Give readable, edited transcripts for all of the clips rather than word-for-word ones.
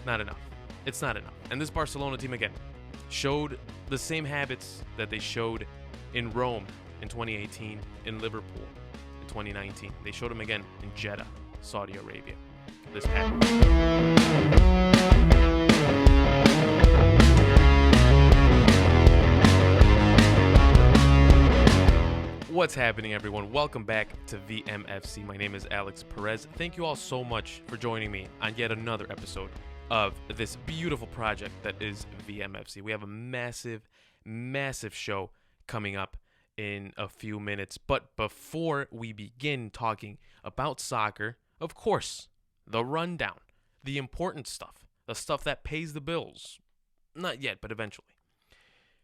not enough. It's not enough. And this Barcelona team, again, showed the same habits that they showed in Rome in 2018, in Liverpool in 2019. They showed them again in Jeddah, Saudi Arabia, this past. What's happening, everyone? Welcome back to VMFC. My name is Alex Pérez. Thank you all so much for joining me on yet another episode of this beautiful project that is VMFC. We have a massive show coming up in a few minutes. But before we begin talking about soccer, of course, the rundown, the important stuff, the stuff that pays the bills. Not yet, but eventually.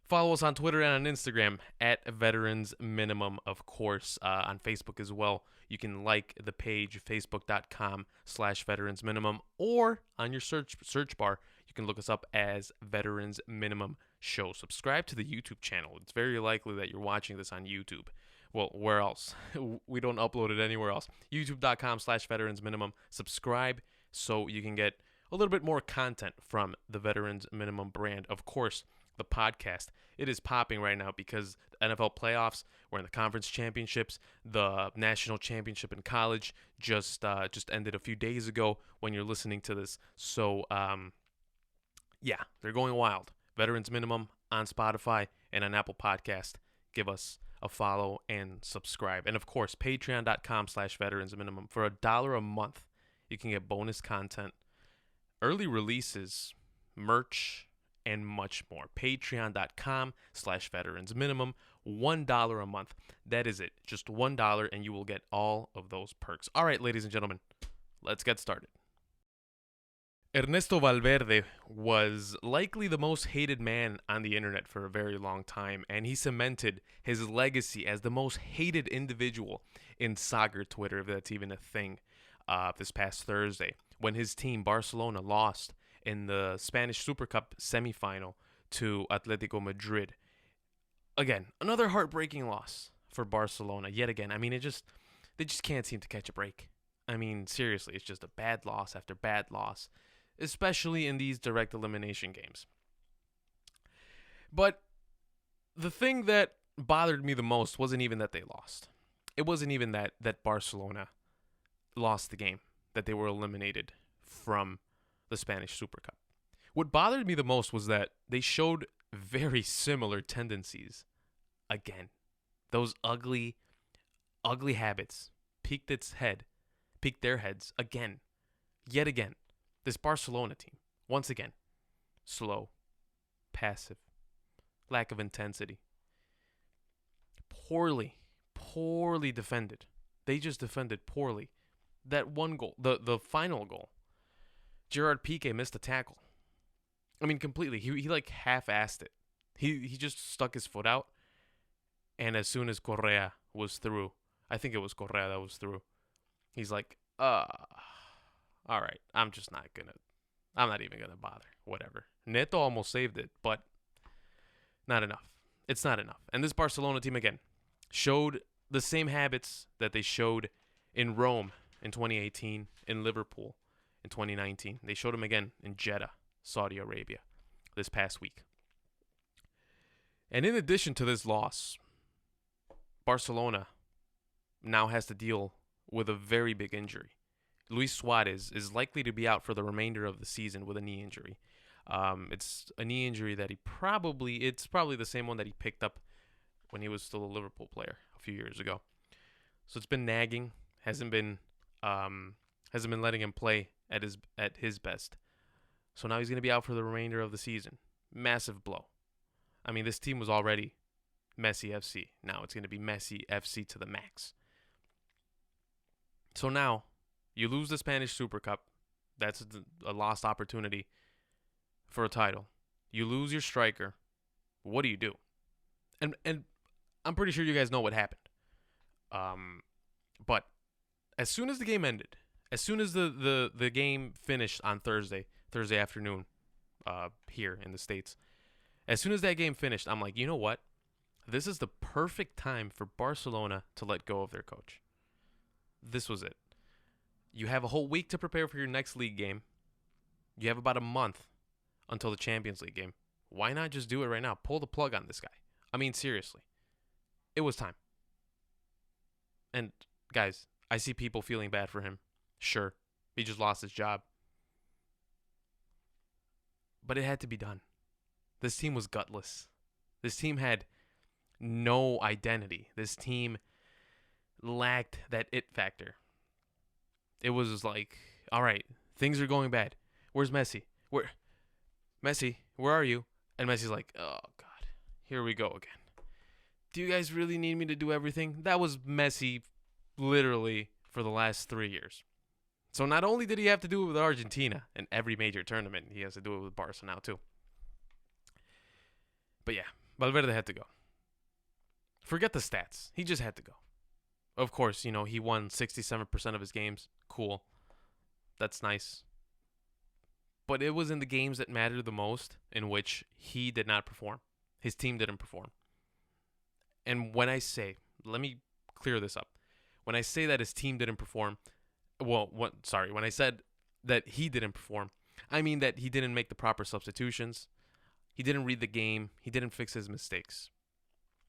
Follow us on Twitter and on Instagram at Veterans Minimum, of course. On Facebook as well. You can like the page, facebook.com/Veterans Minimum, or on your search bar, you can look us up as Veterans Minimum Show. Subscribe to the YouTube channel. It's very likely that you're watching this on YouTube. Well, where else? We don't upload it anywhere else. YouTube.com/Veterans Minimum. Subscribe so you can get a little bit more content from the Veterans Minimum brand. Of course, the podcast, it is popping right now because the NFL playoffs, we're in the conference championships, the national championship in college just ended a few days ago when you're listening to this. So, yeah, they're going wild. Veterans Minimum on Spotify and on Apple Podcast. Give us a follow and subscribe. And, of course, patreon.com/Veterans Minimum. For $1 a month, you can get bonus content, early releases, merch, and much more. Patreon.com/Veterans Minimum. $1 a month. That is it. Just $1 and you will get all of those perks. All right, ladies and gentlemen, let's get started. Ernesto Valverde was likely the most hated man on the internet for a very long time, and he cemented his legacy as the most hated individual in soccer Twitter, if that's even a thing, this past Thursday, when his team, Barcelona, lost in the Spanish Super Cup semifinal to Atletico Madrid. Again, another heartbreaking loss for Barcelona. Yet again, I mean, they just can't seem to catch a break. I mean, seriously, it's just a bad loss after bad loss, especially in these direct elimination games. But the thing that bothered me the most wasn't even that they lost. It wasn't even that Barcelona lost the game, that they were eliminated from the Spanish Super Cup. What bothered me the most was that they showed very similar tendencies again. Those ugly habits peeked their heads again, yet again. This Barcelona team, once again, slow, passive, lack of intensity, poorly defended. They just defended poorly. That one goal, the final goal, Gerard Piqué missed a tackle. I mean, completely. He like half-assed it. He just stuck his foot out, and as soon as Correa was through, I think it was Correa that was through, he's like, all right, I'm not even gonna bother. Whatever. Neto almost saved it, but not enough. It's not enough. And this Barcelona team, again, showed the same habits that they showed in Rome in 2018, in Liverpool in 2019. They showed them again in Jeddah, Saudi Arabia, this past week. And in addition to this loss, Barcelona now has to deal with a very big injury. Luis Suarez is likely to be out for the remainder of the season with a knee injury. It's a knee injury that it's probably the same one that he picked up when he was still a Liverpool player a few years ago. So it's been nagging, hasn't been letting him play at his best. So now he's going to be out for the remainder of the season. Massive blow. I mean, this team was already Messi FC. Now it's going to be Messi FC to the max. So now you lose the Spanish Super Cup. That's a lost opportunity for a title. You lose your striker. What do you do? And I'm pretty sure you guys know what happened. But as soon as the game ended, as soon as the game finished on Thursday afternoon here in the States, as soon as that game finished, I'm like, you know what? This is the perfect time for Barcelona to let go of their coach. This was it. You have a whole week to prepare for your next league game. You have about a month until the Champions League game. Why not just do it right now? Pull the plug on this guy. I mean, seriously. It was time. And, guys, I see people feeling bad for him. Sure, he just lost his job. But it had to be done. This team was gutless. This team had no identity. This team lacked that it factor. It was like, all right, things are going bad. Where's Messi? Messi, where are you? And Messi's like, oh, God, here we go again. Do you guys really need me to do everything? That was Messi literally for the last 3 years. So not only did he have to do it with Argentina in every major tournament, he has to do it with Barca now too. But yeah, Valverde had to go. Forget the stats. He just had to go. Of course, he won 67% of his games. Cool. That's nice. But it was in the games that mattered the most in which he did not perform. His team didn't perform. And when I say, let me clear this up. When I say that his team didn't perform, when I said that he didn't perform, I mean that he didn't make the proper substitutions. He didn't read the game. He didn't fix his mistakes.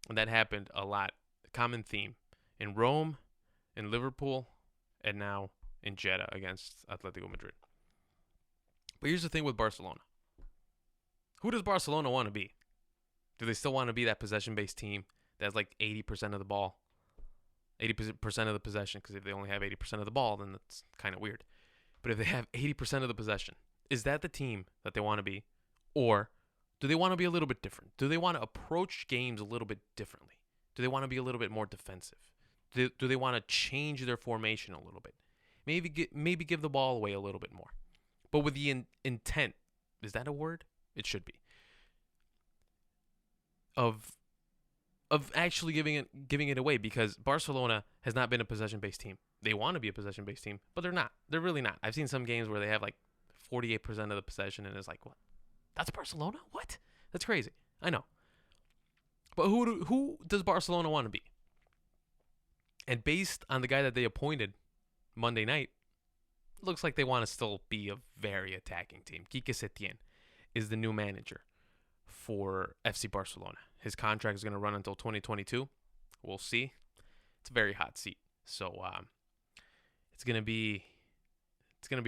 And that happened a lot. A common theme in Rome, in Liverpool, and now in Jeddah against Atletico Madrid. But here's the thing with Barcelona. Who does Barcelona want to be? Do they still want to be that possession-based team that has like 80% of the ball? 80% of the possession, because if they only have 80% of the ball, then that's kind of weird. But if they have 80% of the possession, is that the team that they want to be? Or do they want to be a little bit different? Do they want to approach games a little bit differently? Do they want to be a little bit more defensive? Do they want to change their formation a little bit? Maybe give the ball away a little bit more. But with the intent, is that a word? It should be. Of actually giving it away, because Barcelona has not been a possession-based team. They want to be a possession-based team, but they're not. They're really not. I've seen some games where they have like 48% of the possession, and it's like, what? That's Barcelona? What? That's crazy. I know. But who does Barcelona want to be? And based on the guy that they appointed Monday night, it looks like they want to still be a very attacking team. Quique Setién is the new manager for FC Barcelona. His contract is going to run until 2022. We'll see. It's a very hot seat. So it's going to be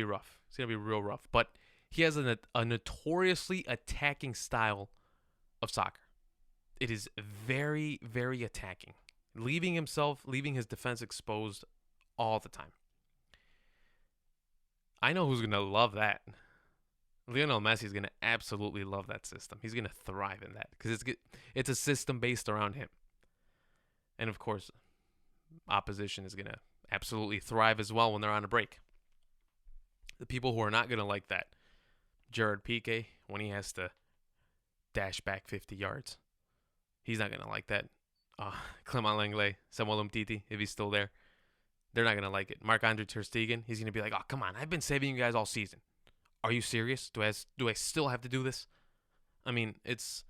rough. It's going to be real rough. But he has a notoriously attacking style of soccer. It is very, very attacking. Leaving his defense exposed all the time. I know who's going to love that. Lionel Messi is going to absolutely love that system. He's going to thrive in that because it's a system based around him. And of course, opposition is going to absolutely thrive as well when they're on a break. The people who are not going to like that, Gerard Piqué, when he has to dash back 50 yards, he's not going to like that. Clement Lenglet, Samuel Umtiti, if he's still there, they're not going to like it. Marc-Andre Ter Stegen, he's going to be like, oh, come on, I've been saving you guys all season. Are you serious? Do I still have to do this? I mean, it's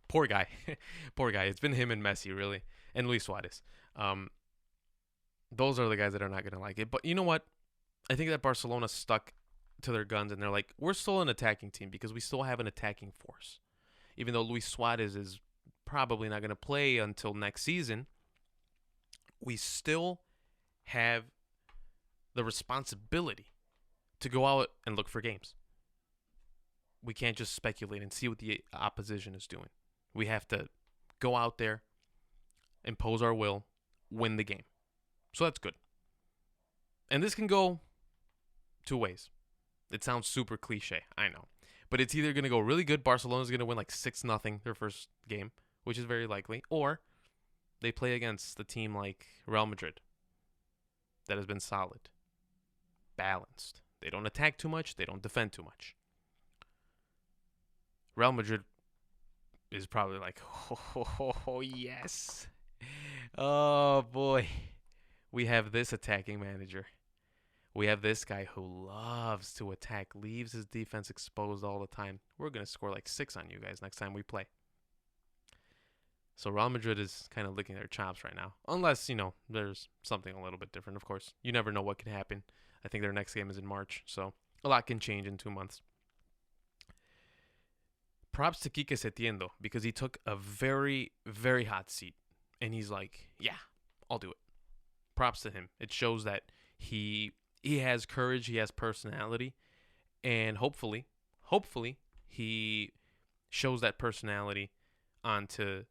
poor guy. Poor guy. It's been him and Messi, really, and Luis Suarez. Those are the guys that are not going to like it. But you know what? I think that Barcelona stuck to their guns, and they're like, we're still an attacking team because we still have an attacking force. Even though Luis Suarez is probably not going to play until next season, we still have the responsibility to go out and look for games. We can't just speculate and see what the opposition is doing. We have to go out there, impose our will, win the game. So that's good. And this can go two ways. It sounds super cliche, I know. But it's either going to go really good, Barcelona's going to win like 6-0 their first game, which is very likely, or they play against the team like Real Madrid that has been solid, balanced. They don't attack too much. They don't defend too much. Real Madrid is probably like, oh, yes. Oh, boy. We have this attacking manager. We have this guy who loves to attack, leaves his defense exposed all the time. We're going to score like 6 on you guys next time we play. So Real Madrid is kind of licking their chops right now. Unless, there's something a little bit different, of course. You never know what can happen. I think their next game is in March, so A lot can change in 2 months. Props to Quique Setién, though, because he took a very, very hot seat. And he's like, yeah, I'll do it. Props to him. It shows that he has courage, he has personality, and hopefully, he shows that personality onto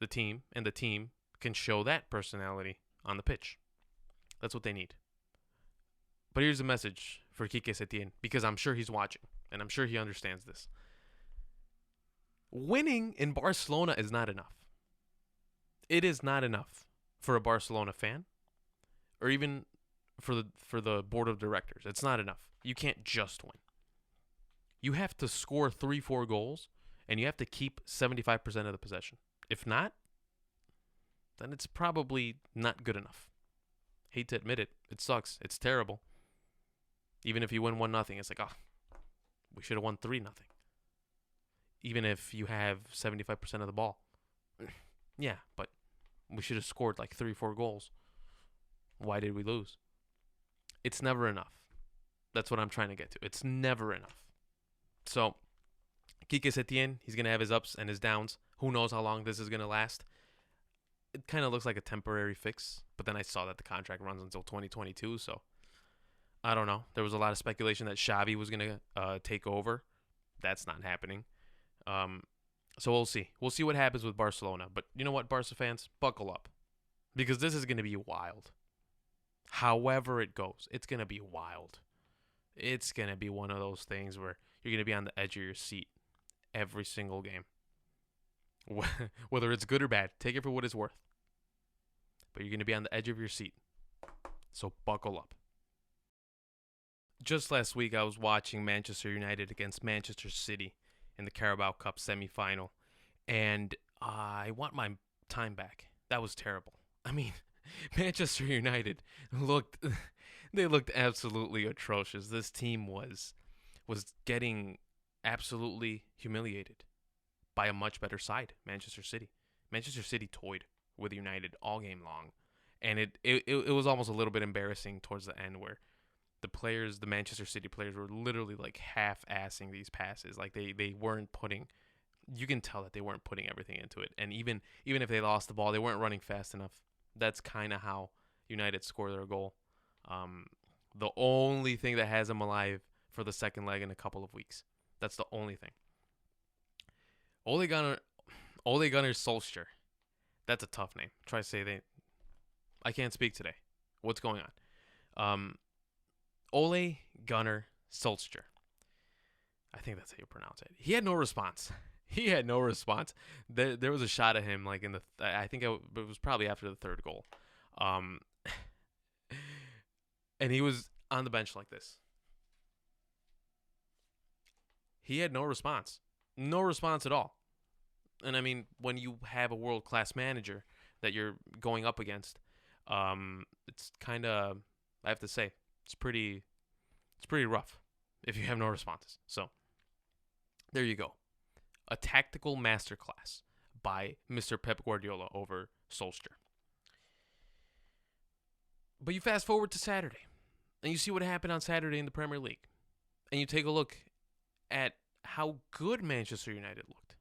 the team, and the team can show that personality on the pitch. That's what they need. But here's a message for Quique Setién, because I'm sure he's watching, and I'm sure he understands this. Winning in Barcelona is not enough. It is not enough for a Barcelona fan, or even for the board of directors. It's not enough. You can't just win. You have to score 3-4 goals, and you have to keep 75% of the possession. If not, then it's probably not good enough. Hate to admit it. It sucks. It's terrible. Even if you win 1-0, it's like, oh, we should have won 3-0. Even if you have 75% of the ball. Yeah, but we should have scored like 3-4 goals. Why did we lose? It's never enough. That's what I'm trying to get to. It's never enough. So, Quique Setién, he's going to have his ups and his downs. Who knows how long this is going to last? It kind of looks like a temporary fix, but then I saw that the contract runs until 2022, so I don't know. There was a lot of speculation that Xavi was going to take over. That's not happening. So we'll see. We'll see what happens with Barcelona. But you know what, Barca fans? Buckle up. Because this is going to be wild. However it goes, it's going to be wild. It's going to be one of those things where you're going to be on the edge of your seat every single game. Whether it's good or bad, take it for what it's worth. But you're going to be on the edge of your seat. So buckle up. Just last week, I was watching Manchester United against Manchester City in the Carabao Cup semifinal, and I want my time back. That was terrible. I mean, Manchester United looked absolutely atrocious. This team was getting absolutely humiliated by a much better side, Manchester City. Manchester City toyed with United all game long, and it was almost a little bit embarrassing towards the end where the Manchester City players were literally like half-assing these passes. Like they weren't putting, you can tell that they weren't putting everything into it. And even if they lost the ball, they weren't running fast enough. That's kind of how United score their goal. The only thing that has them alive for the second leg in a couple of weeks. That's the only thing. Ole Gunnar Solskjaer. That's a tough name. Try to say I can't speak today. What's going on? Ole Gunnar Solskjaer. I think that's how you pronounce it. He had no response. There was a shot of him like I think it was probably after the third goal. And he was on the bench like this. He had no response. No response at all. And I mean, when you have a world-class manager that you're going up against, it's kind of, I have to say, it's pretty rough if you have no responses. So, there you go. A tactical masterclass by Mr. Pep Guardiola over Solskjaer. But you fast forward to Saturday, and you see what happened on Saturday in the Premier League. And you take a look at how good Manchester United looked.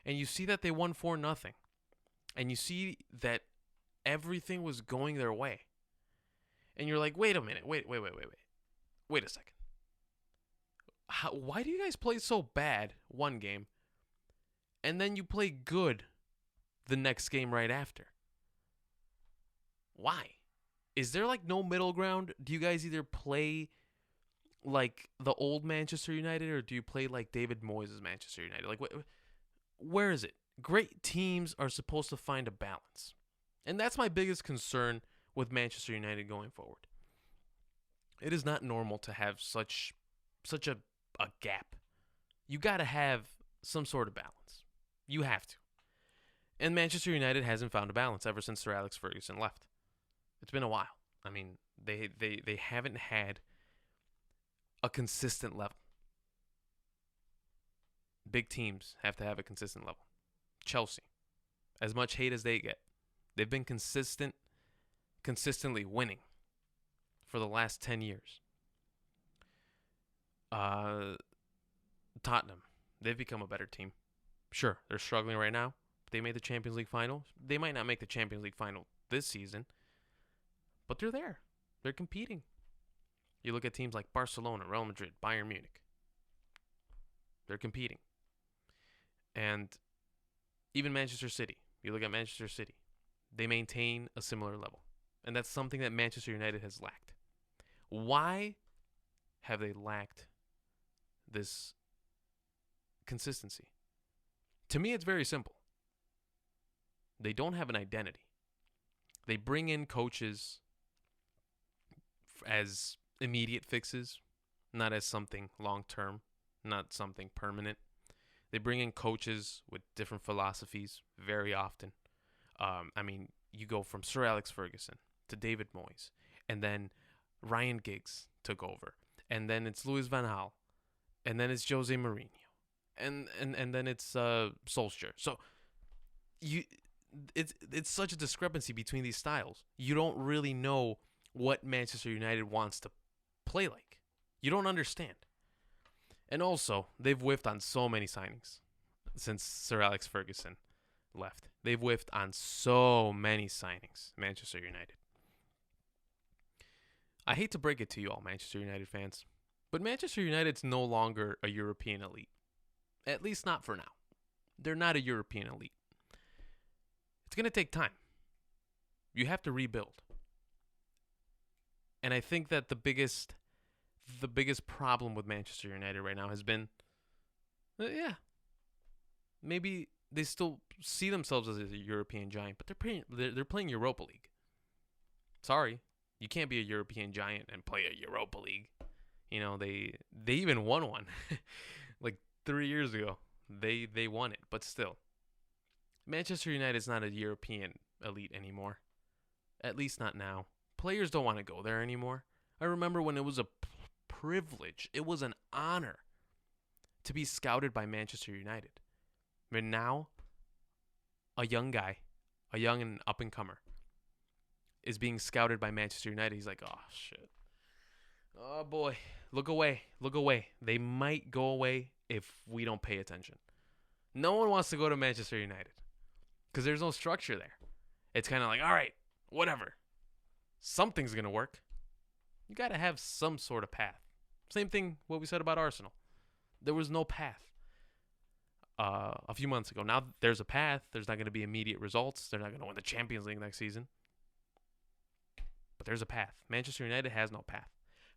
And you see that they won 4-0. And you see that everything was going their way. And you're like, wait a minute, wait a second. Why do you guys play so bad one game, and then you play good the next game right after? Why? Is there like no middle ground? Do you guys either play like the old Manchester United, or do you play like David Moyes' Manchester United? Like, where is it? Great teams are supposed to find a balance. And that's my biggest concern with Manchester United going forward. It is not normal to have such a gap. You got to have some sort of balance. You have to. And Manchester United hasn't found a balance ever since Sir Alex Ferguson left. It's been a while. I mean, they haven't had a consistent level. Big teams have to have a consistent level. Chelsea, as much hate as they get, they've been consistently winning for the last 10 years. Uh, Tottenham, they've become a better team. Sure, they're struggling right now. They made the Champions League final. They might not make the Champions League final this season, but they're there. They're competing. You look at teams like Barcelona, Real Madrid, Bayern Munich. They're competing. And even Manchester City. You look at Manchester City. They maintain a similar level. And that's something that Manchester United has lacked. Why have they lacked this consistency? To me, it's very simple. They don't have an identity. They bring in coaches as immediate fixes, not as something long-term, not something permanent. They bring in coaches with different philosophies very often. You go from Sir Alex Ferguson to David Moyes, and then Ryan Giggs took over, and then it's Louis van Gaal, and then it's Jose Mourinho, and then it's Solskjaer. So it's such a discrepancy between these styles. You don't really know what Manchester United wants to play like. You don't understand. And also, they've whiffed on so many signings since Sir Alex Ferguson left. They've whiffed on so many signings, Manchester United. I hate to break it to you all, Manchester United fans, but Manchester United's no longer a European elite. At least not for now. They're not a European elite. It's going to take time. You have to rebuild. And I think that the biggest problem with Manchester United right now has been, maybe they still see themselves as a European giant, but they're playing Europa League. Sorry, you can't be a European giant and play a Europa League. You know, they even won one like 3 years ago. They won it, but still, Manchester United is not a European elite anymore. At least not now. Players don't want to go there anymore. I remember when it was a privilege. It was an honor to be scouted by Manchester United. But now, a young guy, a young and up-and-comer, is being scouted by Manchester United. He's like, oh, shit. Oh, boy. Look away. Look away. They might go away if we don't pay attention. No one wants to go to Manchester United because there's no structure there. It's kind of like, all right, whatever. Something's going to work. You got to have some sort of path. Same thing what we said about Arsenal. There was no path a few months ago. Now there's a path. There's not going to be immediate results. They're not going to win the Champions League next season. But there's a path. Manchester United has no path.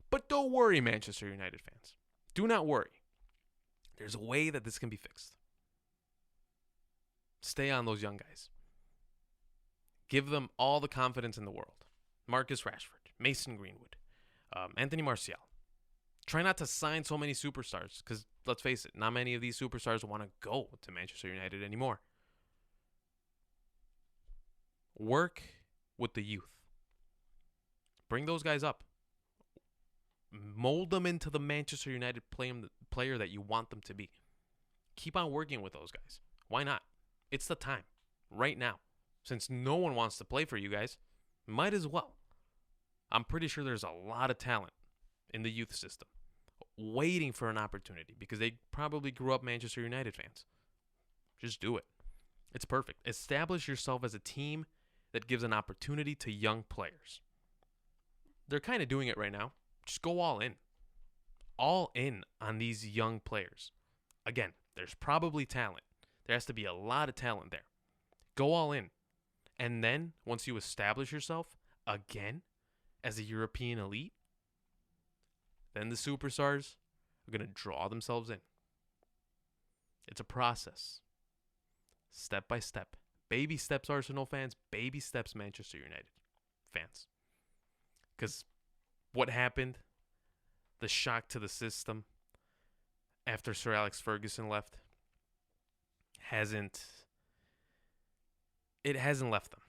But don't worry, Manchester United fans. Do not worry. There's a way that this can be fixed. Stay on those young guys. Give them all the confidence in the world. Marcus Rashford, Mason Greenwood, Anthony Martial. Try not to sign so many superstars because, let's face it, not many of these superstars want to go to Manchester United anymore. Work with the youth. Bring those guys up. Mold them into the Manchester United player that you want them to be. Keep on working with those guys. Why not? It's the time. Right now. Since no one wants to play for you guys, might as well. I'm pretty sure there's a lot of talent in the youth system waiting for an opportunity because they probably grew up Manchester United fans. Just do it. It's perfect. Establish yourself as a team that gives an opportunity to young players. They're kind of doing it right now. Just go all in. All in on these young players. Again, there's probably talent. There has to be a lot of talent there. Go all in. And then, once you establish yourself again as a European elite, then the superstars are going to draw themselves in. It's a process. Step by step. Baby steps, Arsenal fans. Baby steps, Manchester United fans. Because what happened, the shock to the system after Sir Alex Ferguson left, hasn't left them.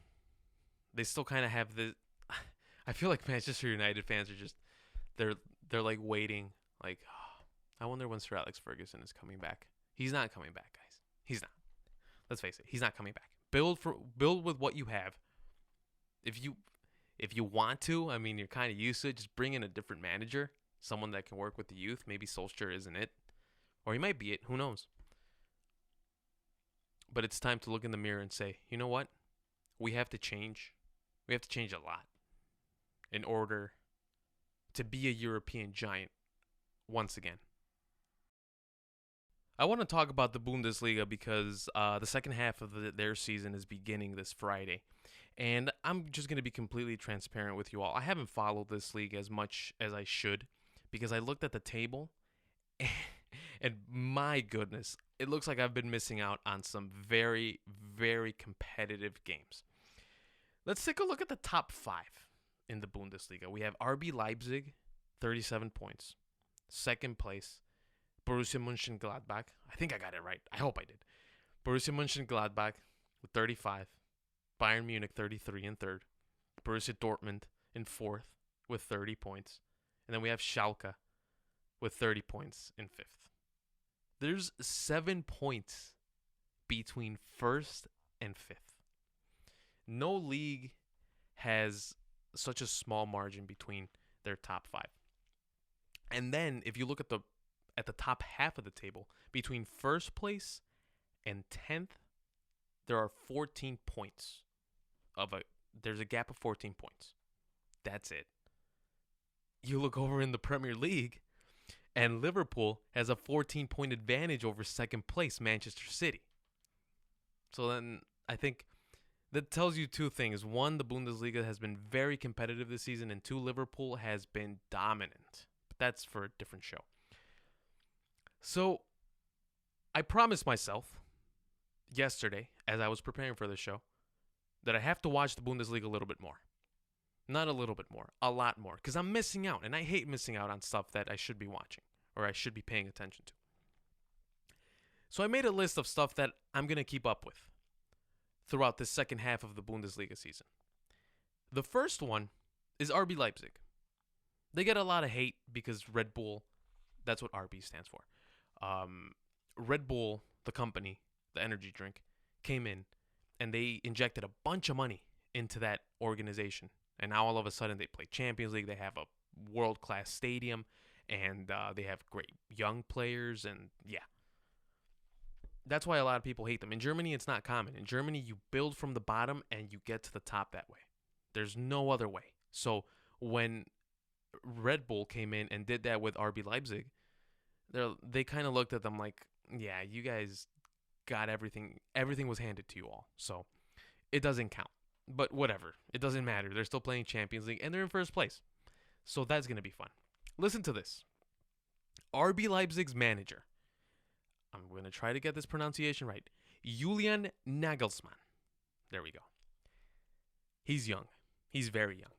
They still kind of have the. I feel like Manchester United fans are just they're like waiting, like, oh, I wonder when Sir Alex Ferguson is coming back. He's not coming back, guys. He's not. Let's face it, he's not coming back. Build with what you have. If you want to, I mean, you're kind of used to it. Just bring in a different manager, someone that can work with the youth. Maybe Solskjaer isn't it, or he might be it. Who knows? But it's time to look in the mirror and say, you know what? We have to change. We have to change a lot in order to be a European giant once again. I want to talk about the Bundesliga because the second half of their season is beginning this Friday. And I'm just going to be completely transparent with you all. I haven't followed this league as much as I should because I looked at the table and my goodness, it looks like I've been missing out on some very, very competitive games. Let's take a look at the top 5 in the Bundesliga. We have RB Leipzig, 37 points. Second place, Borussia Mönchengladbach. I think I got it right. I hope I did. Borussia Mönchengladbach with 35. Bayern Munich, 33 in third. Borussia Dortmund in fourth with 30 points. And then we have Schalke with 30 points in fifth. There's 7 points between first and fifth. No league has such a small margin between their top 5. And then if you look at the top half of the table, between first place and 10th, there are 14 points. There's a gap of 14 points. That's it. You look over in the Premier League, and Liverpool has a 14-point advantage over second place, Manchester City. So then I think that tells you 2 things. 1, the Bundesliga has been very competitive this season, and 2, Liverpool has been dominant. But that's for a different show. So I promised myself yesterday, as I was preparing for the show, that I have to watch the Bundesliga a little bit more. Not a little bit more, a lot more. Because I'm missing out, and I hate missing out on stuff that I should be watching or I should be paying attention to. So I made a list of stuff that I'm going to keep up with throughout the second half of the Bundesliga season. The first one is RB Leipzig. They get a lot of hate because Red Bull, that's what RB stands for. Red Bull, the company, the energy drink, came in and they injected a bunch of money into that organization. And now all of a sudden they play Champions League. They have a world-class stadium and they have great young players. And yeah, that's why a lot of people hate them. In Germany, it's not common. In Germany, you build from the bottom and you get to the top that way. There's no other way. So when Red Bull came in and did that with RB Leipzig, they kind of looked at them like, yeah, you guys got everything. Everything was handed to you all. So it doesn't count. But whatever. It doesn't matter. They're still playing Champions League and they're in first place. So that's going to be fun. Listen to this. RB Leipzig's manager. I'm going to try to get this pronunciation right. Julian Nagelsmann. There we go. He's young. He's very young.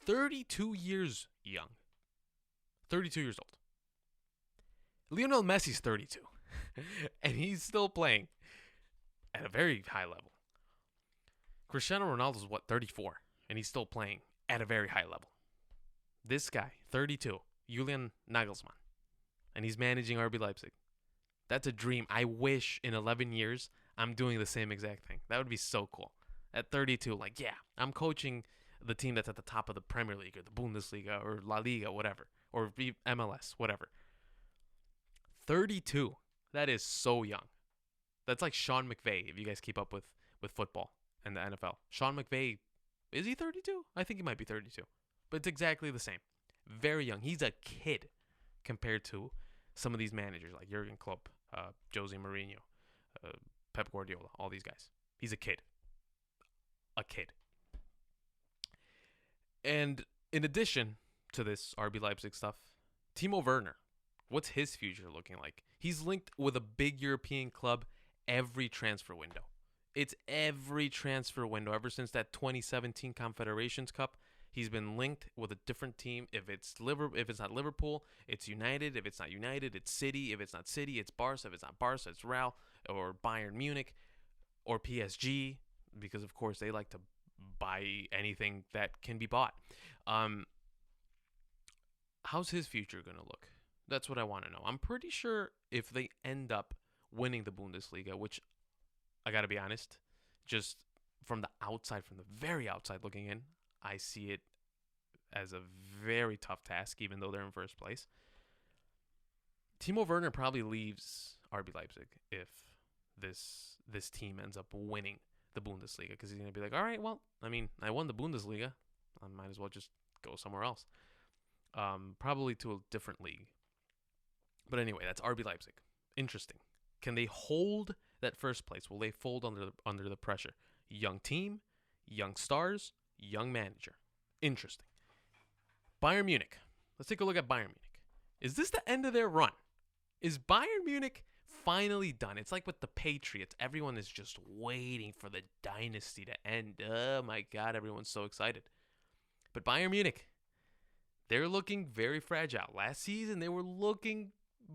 32 years young. 32 years old. Lionel Messi's 32. And he's still playing at a very high level. Cristiano Ronaldo's 34? And he's still playing at a very high level. This guy, 32, Julian Nagelsmann. And he's managing RB Leipzig. That's a dream. I wish in 11 years I'm doing the same exact thing. That would be so cool. At 32, like, yeah, I'm coaching the team that's at the top of the Premier League or the Bundesliga or La Liga, whatever. Or MLS, whatever. 32. That is so young. That's like Sean McVay, if you guys keep up with football and the NFL. Sean McVay, is he 32? I think he might be 32. But it's exactly the same. Very young. He's a kid compared to some of these managers like Jurgen Klopp, Jose Mourinho, Pep Guardiola, all these guys. He's a kid. A kid. And in addition to this RB Leipzig stuff, Timo Werner, what's his future looking like? He's linked with a big European club every transfer window. It's every transfer window. Ever since that 2017 Confederations Cup, he's been linked with a different team. If it's not Liverpool, it's United. If it's not United, it's City. If it's not City, it's Barca. If it's not Barca, it's Real or Bayern Munich or PSG, because of course they like to buy anything that can be bought. How's his future going to look? That's what I want to know. I'm pretty sure if they end up winning the Bundesliga, which I got to be honest, just from the outside, from the very outside looking in, I see it as a very tough task, even though they're in first place. Timo Werner probably leaves RB Leipzig if this team ends up winning the Bundesliga, because he's going to be like, all right, well, I mean, I won the Bundesliga. I might as well just go somewhere else. Probably to a different league. But anyway, that's RB Leipzig. Interesting. Can they hold that first place? Will they fold under the pressure? Young team, young stars, young manager. Interesting. Bayern Munich. Let's take a look at Bayern Munich. Is this the end of their run? Is Bayern Munich finally done? It's like with the Patriots. Everyone is just waiting for the dynasty to end. Oh my God, everyone's so excited. But Bayern Munich, they're looking very fragile. Last season, they were looking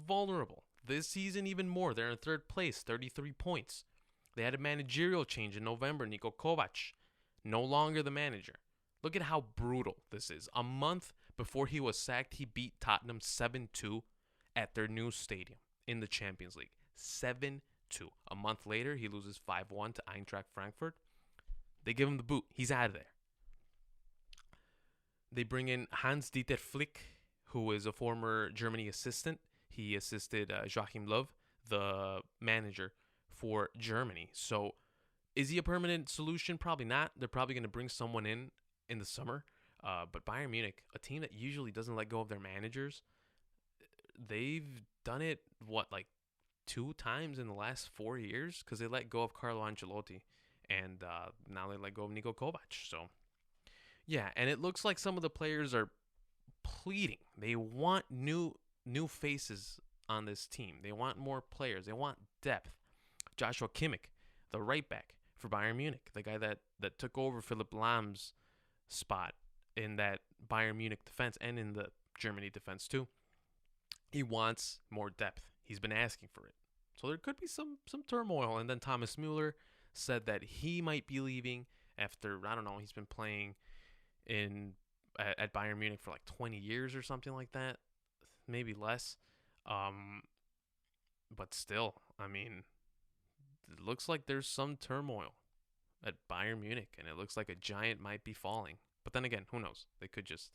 vulnerable. This season, even more. They're in third place, 33 points. They had a managerial change in November. Niko Kovac, no longer the manager. Look at how brutal this is. A month before he was sacked, he beat Tottenham 7-2 at their new stadium in the Champions League. 7-2. A month later, he loses 5-1 to Eintracht Frankfurt. They give him the boot. He's out of there. They bring in Hans-Dieter Flick, who is a former Germany assistant. He assisted Joachim Löw, the manager for Germany. So is he a permanent solution? Probably not. They're probably going to bring someone in the summer. But Bayern Munich, a team that usually doesn't let go of their managers, they've done it, like 2 times in the last 4 years? Because they let go of Carlo Ancelotti, and now they let go of Niko Kovac. So, yeah, and it looks like some of the players are pleading. They want new faces on this team. They want more players. They want depth. Joshua Kimmich, the right back for Bayern Munich, the guy that took over Philipp Lahm's spot in that Bayern Munich defense and in the Germany defense too. He wants more depth. He's been asking for it. So there could be some turmoil. And then Thomas Müller said that he might be leaving after, I don't know, he's been playing at Bayern Munich for like 20 years or something like that. Maybe less. But still, I mean, it looks like there's some turmoil at Bayern Munich, and it looks like a giant might be falling. But then again, who knows? They could just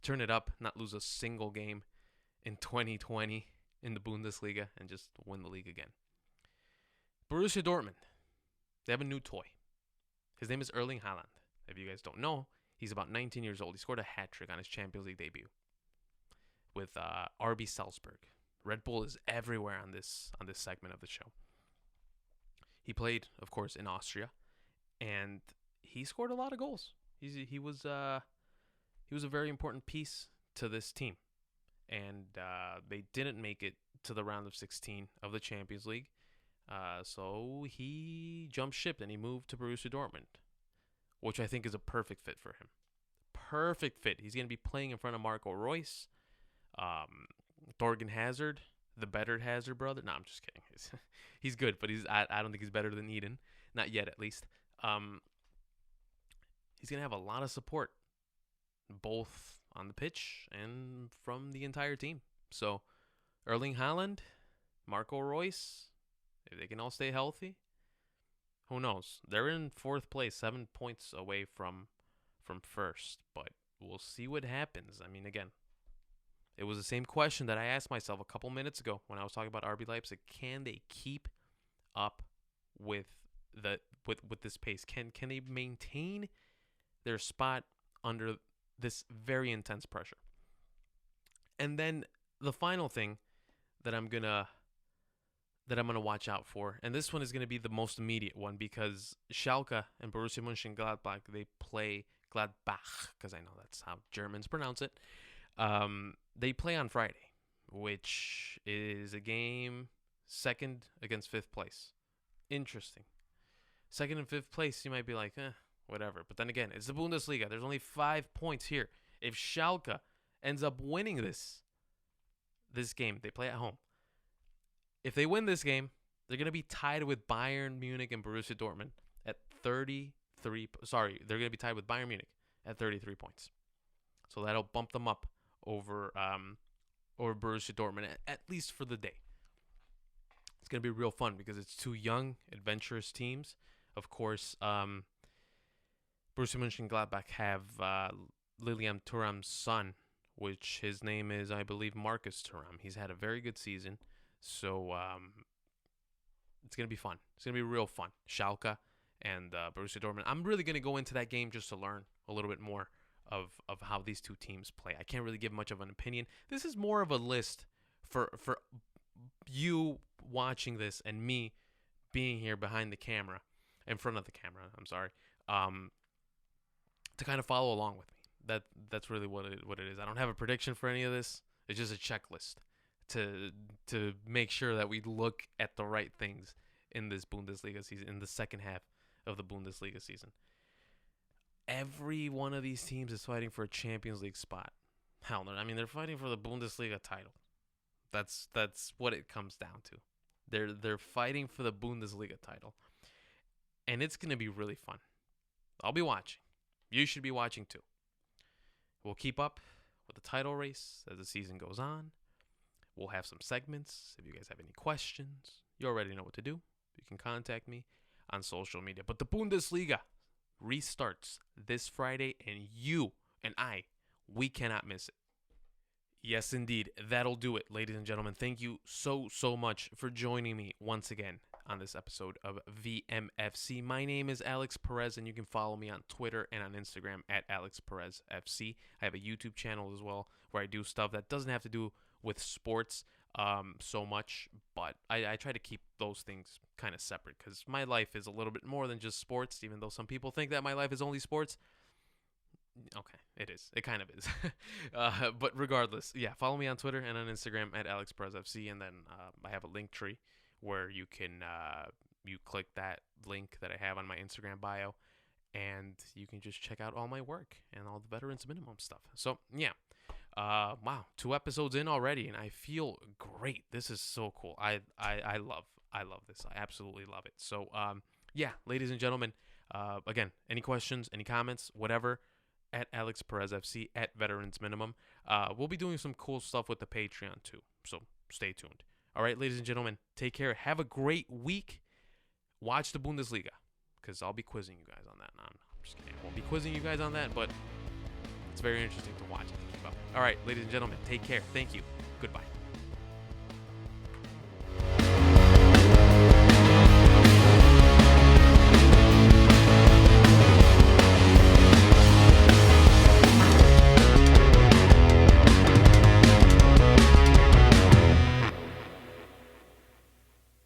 turn it up, not lose a single game in 2020 in the Bundesliga, and just win the league again. Borussia Dortmund, they have a new toy. His name is Erling Haaland. If you guys don't know, he's about 19 years old. He scored a hat-trick on his Champions League debut with RB Salzburg. Red Bull is everywhere on this segment of the show. He played, of course, in Austria, and he scored a lot of goals. He was a very important piece to this team, and they didn't make it to the round of 16 of the Champions League. So he jumped ship and he moved to Borussia Dortmund, which I think is a perfect fit for him. Perfect fit. He's going to be playing in front of Marco Reus, Thorgan Hazard, the better Hazard brother. No, I'm just kidding. He's good, but I don't think he's better than Eden. Not yet, at least. He's going to have a lot of support, both on the pitch and from the entire team. So Erling Haaland, Marco Reus, if they can all stay healthy, who knows? They're in 4th place, 7 points away from first, but we'll see what happens. I mean, again, it was the same question that I asked myself a couple minutes ago when I was talking about RB Leipzig. Can they keep up with this pace? Can they maintain their spot under this very intense pressure? And then the final thing that I'm gonna watch out for, and this one is gonna be the most immediate one, because Schalke and Borussia Mönchengladbach, they play Gladbach, because I know that's how Germans pronounce it. They play on Friday, which is a game 2nd against 5th place. Interesting. 2nd and 5th place, you might be like, whatever. But then again, it's the Bundesliga. There's only 5 points here. If Schalke ends up winning this game, they play at home. If they win this game, they're going to be tied with Bayern Munich and Borussia Dortmund at 33. Sorry, they're going to be tied with Bayern Munich at 33 points. So that'll bump them up over Borussia Dortmund, at least for the day. It's going to be real fun because it's 2 young, adventurous teams. Of course, Borussia Mönchengladbach have Lilian Thuram's son, which his name is, I believe, Marcus Thuram. He's had a very good season, so it's going to be fun. It's going to be real fun. Schalke and Borussia Dortmund. I'm really going to go into that game just to learn a little bit more of how these two teams play. I can't really give much of an opinion. This is more of a list for you watching this and me being here behind the camera, in front of the camera, I'm sorry, to kind of follow along with me. That's really what it is. I don't have a prediction for any of this. It's just a checklist to make sure that we look at the right things in this Bundesliga season, in the second half of the Bundesliga season. Every one of these teams is fighting for a Champions League spot. Hell no, I mean they're fighting for the Bundesliga title. That's what it comes down to. They're fighting for the Bundesliga title. And it's going to be really fun. I'll be watching. You should be watching too. We'll keep up with the title race as the season goes on. We'll have some segments. If you guys have any questions, you already know what to do. You can contact me on social media. But the Bundesliga restarts this Friday, and you and I, we cannot miss it. Yes, indeed. That'll do it, ladies and gentlemen. Thank you so much for joining me once again on this episode of VMFC. My name is Alex Perez, and you can follow me on Twitter and on Instagram at AlexPerezFC. I have a YouTube channel as well where I do stuff that doesn't have to do with sports so much, but I try to keep those things kind of separate because my life is a little bit more than just sports, even though some people think that my life is only sports. Okay, it is. It kind of is. But regardless, yeah, follow me on Twitter and on Instagram at AlexPerezFC, and then I have a link tree where you can you click that link that I have on my Instagram bio, and you can just check out all my work and all the Veterans Minimum stuff. So, yeah. Wow, 2 episodes in already, and I feel great. This is so cool. I love this. I absolutely love it. So, yeah, ladies and gentlemen, again, any questions, any comments, whatever, at Alex Perez FC, at Veterans Minimum. We'll be doing some cool stuff with the Patreon too, so stay tuned. All right, ladies and gentlemen, take care. Have a great week. Watch the Bundesliga, because I'll be quizzing you guys on that. No, I'm just kidding. I won't be quizzing you guys on that, but it's very interesting to watch and to keep up. All right, ladies and gentlemen, take care. Thank you. Goodbye.